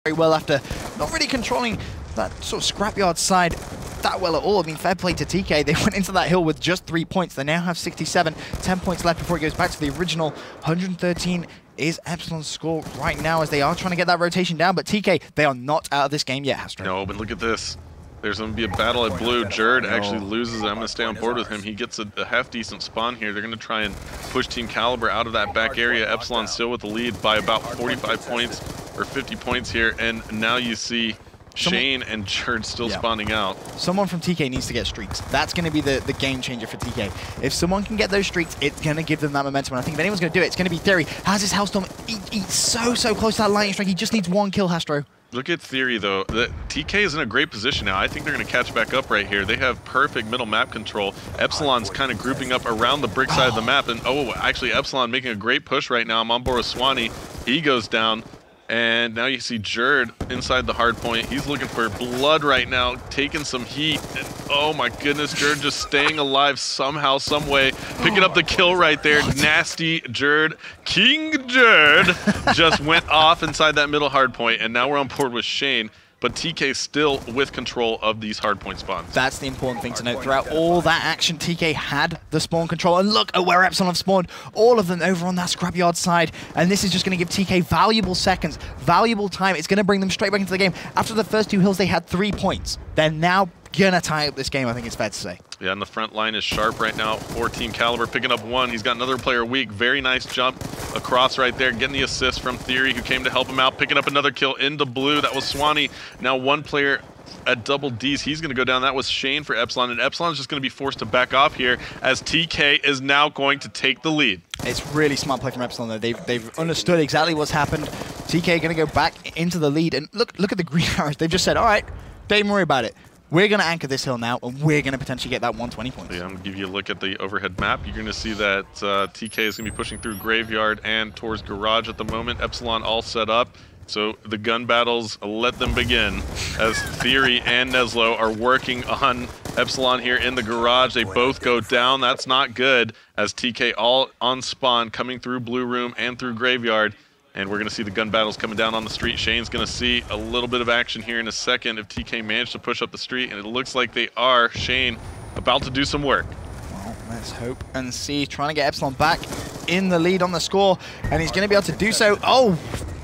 Very well after not really controlling that sort of scrapyard side that well at all. I mean, fair play to TK. They went into that hill with just 3 points. They now have 67, 10 points left before it goes back to the original 113 is Epsilon's score right now as they are trying to get that rotation down. But TK, they are not out of this game yet, Hastro. No, but look at this. There's going to be a battle at blue. Jerd actually loses it. I'm going to stay on board with him. He gets a half-decent spawn here. They're going to try and push Team Kaliber out of that back area. Epsilon still with the lead by about 45 points or 50 points here. And now you see Shane and Jerd still spawning out. Someone from TK needs to get streaks. That's going to be the game changer for TK. If someone can get those streaks, it's going to give them that momentum. And I think if anyone's going to do it, it's going to be Theory. Has his Hellstorm. He's so close to that lightning strike. He just needs one kill, Hastro. Look at Theory, though. TK is in a great position now. I think they're going to catch back up right here. They have perfect middle map control. Epsilon's kind of grouping up around the brick side of the map. And, actually, Epsilon making a great push right now. I'm on board with Swanee. He goes down. And now you see Jerd inside the hard point. He's looking for blood right now, taking some heat. And, oh my goodness, Jerd just staying alive somehow, some way. Picking up the kill right there. Nasty Jerd. King Jerd just went off inside that middle hard point. And now we're on board with Shane. But TK still with control of these hardpoint spawns. That's the important thing to note. Throughout all that action, TK had the spawn control. And look at where Epsilon have spawned. All of them over on that scrapyard side. And this is just going to give TK valuable seconds, valuable time. It's going to bring them straight back into the game. After the first 2 hills, they had 3 points. They're now going to tie up this game, I think it's fair to say. Yeah, and the front line is sharp right now for Team Kaliber, picking up 1. He's got another player weak. Very nice jump across right there, getting the assist from Theory, who came to help him out, picking up another kill into blue. That was Swanee. Now 1 player at double D's. He's going to go down. That was Shane for Epsilon, and Epsilon's just going to be forced to back off here as TK is now going to take the lead. It's really smart play from Epsilon, though. They've understood exactly what's happened. TK going to go back into the lead, and look at the green arrows. They've just said, all right, don't even worry about it. We're going to anchor this hill now, and we're going to potentially get that 120 points. Yeah, I'm going to give you a look at the overhead map. You're going to see that TK is going to be pushing through Graveyard and towards Garage at the moment. Epsilon all set up. So the gun battles, let them begin, as Theory and Neslo are working on Epsilon here in the Garage. They both go down. That's not good, as TK all on spawn, coming through Blue Room and through Graveyard. And we're going to see the gun battles coming down on the street. Shane's going to see a little bit of action here in a second if TK managed to push up the street, and it looks like they are. Shane about to do some work. Well, let's hope and see. Trying to get Epsilon back in the lead on the score, and he's going to be able to do so. Oh,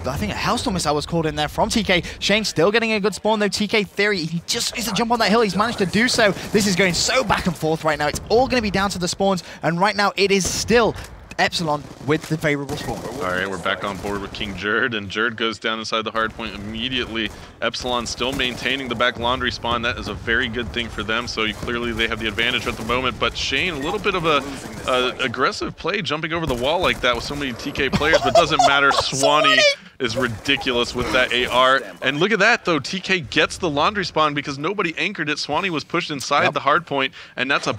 I think a Hellstorm missile was called in there from TK. Shane still getting a good spawn though. TK Theory, he just needs to jump on that hill. He's managed to do so. This is going so back and forth right now. It's all going to be down to the spawns, and right now it is still Epsilon with the favorable spawn. All right, we're back on board with King Jerd, and Jerd goes down inside the hard point immediately. Epsilon still maintaining the back laundry spawn. That is a very good thing for them, so clearly they have the advantage at the moment. But Shane, a little bit of a aggressive play, jumping over the wall like that with so many TK players, but doesn't matter. Swanee is ridiculous with that AR. And look at that, though. TK gets the laundry spawn because nobody anchored it. Swanee was pushed inside the hard point, and that's a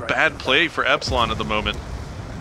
bad play for Epsilon at the moment.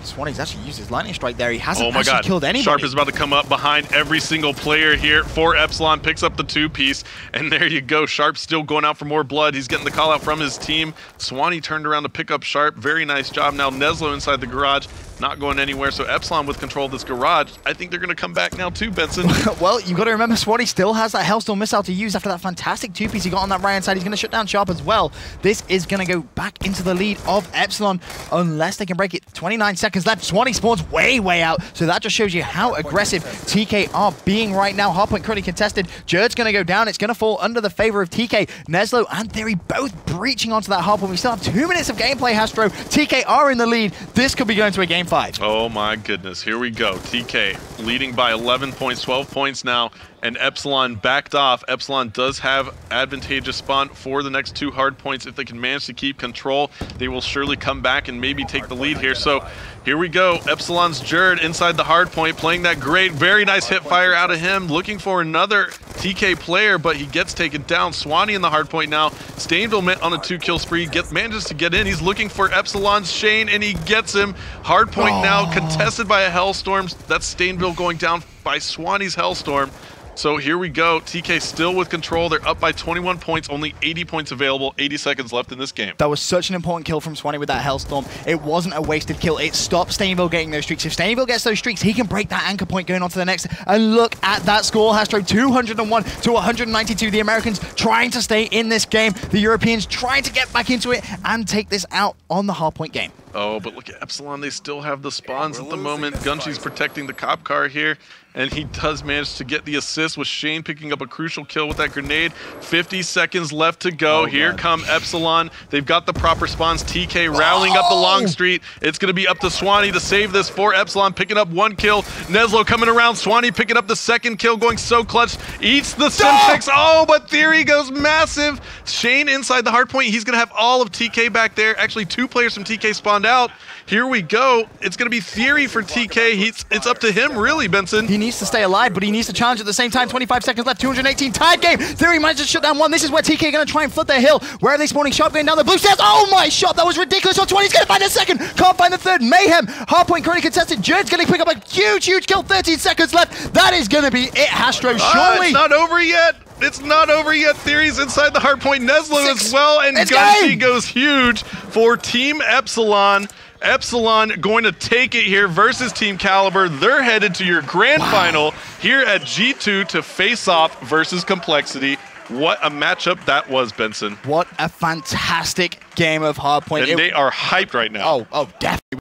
Swanee's actually used his lightning strike there. He hasn't actually killed anybody. Sharp is about to come up behind every single player here for Epsilon, picks up the 2-piece, and there you go. Sharp still going out for more blood. He's getting the call out from his team. Swanee turned around to pick up Sharp. Very nice job. Now Neslo inside the garage, not going anywhere. So Epsilon with control of this garage. I think they're going to come back now too, Benson. Well, you've got to remember Swanee still has that Hellstorm missile to use after that fantastic 2-piece he got on that right-hand side. He's going to shut down Sharp as well. This is going to go back into the lead of Epsilon unless they can break it. 29 seconds left. Swanee spawns way out. So that just shows you how aggressive TK are being right now. Hardpoint currently contested. Jerd's going to go down. It's going to fall under the favor of TK. Neslo and Theory both breaching onto that hardpoint. We still have 2 minutes of gameplay, Hastro. TK are in the lead. This could be going to a game 5. Oh my goodness. Here we go. TK leading by 11 points, 12 points now. And Epsilon backed off. Epsilon does have advantageous spawn for the next 2 hard points. If they can manage to keep control, they will surely come back and maybe take the lead here. So here we go. Epsilon's Jerd inside the hard point, playing that great, very nice hip fire out of him, looking for another TK player, but he gets taken down. Swanee in the hard point now. Stainville on a 2-kill spree, manages to get in. He's looking for Epsilon's Shane, and he gets him. Hard point now contested by a Hellstorm. That's Stainville going down by Swanee's Hellstorm. So here we go. TK still with control. They're up by 21 points, only 80 points available, 80 seconds left in this game. That was such an important kill from Swanee with that Hellstorm. It wasn't a wasted kill. It stopped Stainville getting those streaks. If Stainville gets those streaks, he can break that anchor point going on to the next. And look at that score, Hastro, 201 to 192. The Americans trying to stay in this game. The Europeans trying to get back into it and take this out on the hardpoint game. Oh, but look at Epsilon. They still have the spawns at the moment. Gunshy's protecting the cop car here, and he does manage to get the assist with Shane picking up a crucial kill with that grenade. 50 seconds left to go. Here come Epsilon. They've got the proper spawns. TK rallying up the long street. It's going to be up to Swanee to save this for Epsilon, picking up 1 kill. Neslo coming around. Swanee picking up the 2nd kill, going so clutch. Eats the Simpix. Oh, but Theory goes massive. Shane inside the hard point. He's going to have all of TK back there. Actually, 2 players from TK spawned out. Here we go. It's going to be Theory for TK. It's up to him, really, Benson. He needs to stay alive, but he needs to challenge at the same time. 25 seconds left, 218, tied game. Theory managed to shut down 1. This is where TK are going to try and flood their hill. Where are they spawning? Sharp going down the blue stairs. Oh my shot, that was ridiculous. 20's going to find a 2nd. Can't find the 3rd. Mayhem. Hardpoint currently contested. Jerd's going to pick up a huge kill. 13 seconds left. That is going to be it, Hastro. Surely. It's not over yet. It's not over yet. Theory's inside the hardpoint. Neslo as well, and Gunshy goes huge for Team Epsilon. Epsilon going to take it here versus Team Kaliber. They're headed to your grand final here at G2 to face off versus Complexity. What a matchup that was, Benson. What a fantastic game of Hardpoint. And they are hyped right now. Oh, definitely.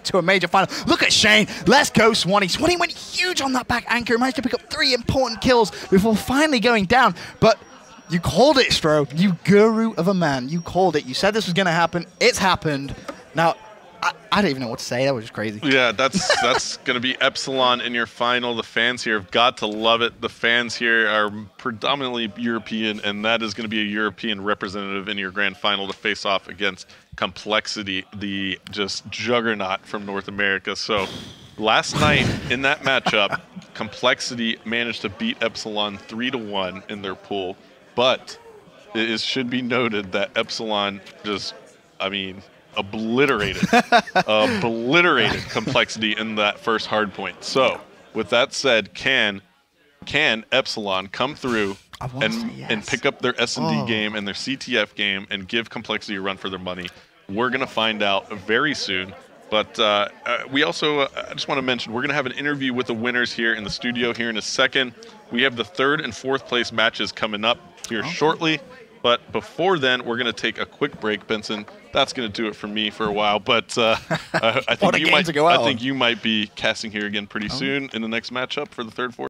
To a major final. Look at Shane. Let's go, Swanee. Swanee went huge on that back anchor. Managed to pick up 3 important kills before finally going down. But you called it, Stro. You guru of a man. You called it. You said this was going to happen. It's happened. Now, I don't even know what to say. That was just crazy. Yeah, that's going to be Epsilon in your final. The fans here have got to love it. The fans here are predominantly European, and that is going to be a European representative in your grand final to face off against Complexity, the just juggernaut from North America. So last night in that matchup, Complexity managed to beat Epsilon 3-1 in their pool, but it should be noted that Epsilon just, obliterated Complexity in that first hard point. So with that said, can Epsilon come through and pick up their S&D game and their CTF game and give Complexity a run for their money? We're going to find out very soon. But we also, I just want to mention, we're going to have an interview with the winners here in the studio here in a second. We have the 3rd and 4th place matches coming up here shortly. But before then, we're going to take a quick break, Benson. That's going to do it for me for a while. But I think you might be casting here again pretty soon in the next matchup for the third, fourth.